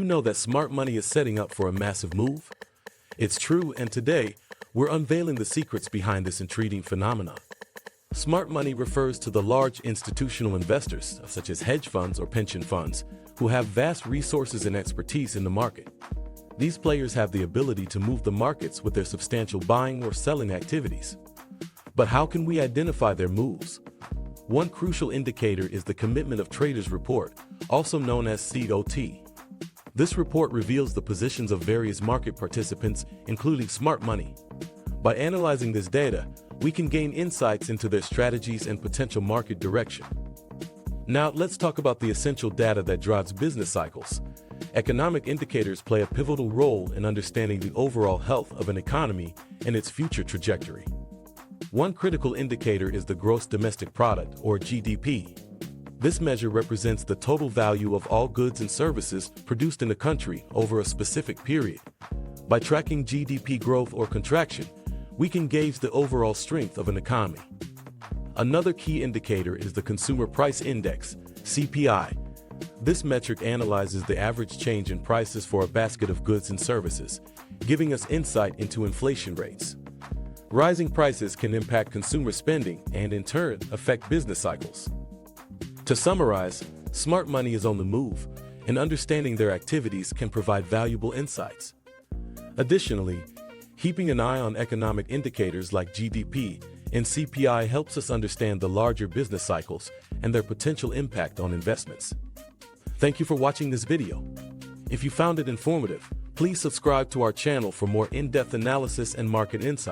You know that smart money is setting up for a massive move? It's true, and today, we're unveiling the secrets behind this intriguing phenomenon. Smart money refers to the large institutional investors, such as hedge funds or pension funds, who have vast resources and expertise in the market. These players have the ability to move the markets with their substantial buying or selling activities. But how can we identify their moves? One crucial indicator is the Commitment of Traders Report, also known as COT. This report reveals the positions of various market participants, including smart money. By analyzing this data, we can gain insights into their strategies and potential market direction. Now, let's talk about the essential data that drives business cycles. Economic indicators play a pivotal role in understanding the overall health of an economy and its future trajectory. One critical indicator is the gross domestic product, or GDP. This measure represents the total value of all goods and services produced in a country over a specific period. By tracking GDP growth or contraction, we can gauge the overall strength of an economy. Another key indicator is the Consumer Price Index, CPI. This metric analyzes the average change in prices for a basket of goods and services, giving us insight into inflation rates. Rising prices can impact consumer spending and, in turn, affect business cycles. To summarize, smart money is on the move, and understanding their activities can provide valuable insights. Additionally, keeping an eye on economic indicators like GDP and CPI helps us understand the larger business cycles and their potential impact on investments. Thank you for watching this video. If you found it informative, please subscribe to our channel for more in-depth analysis and market insights.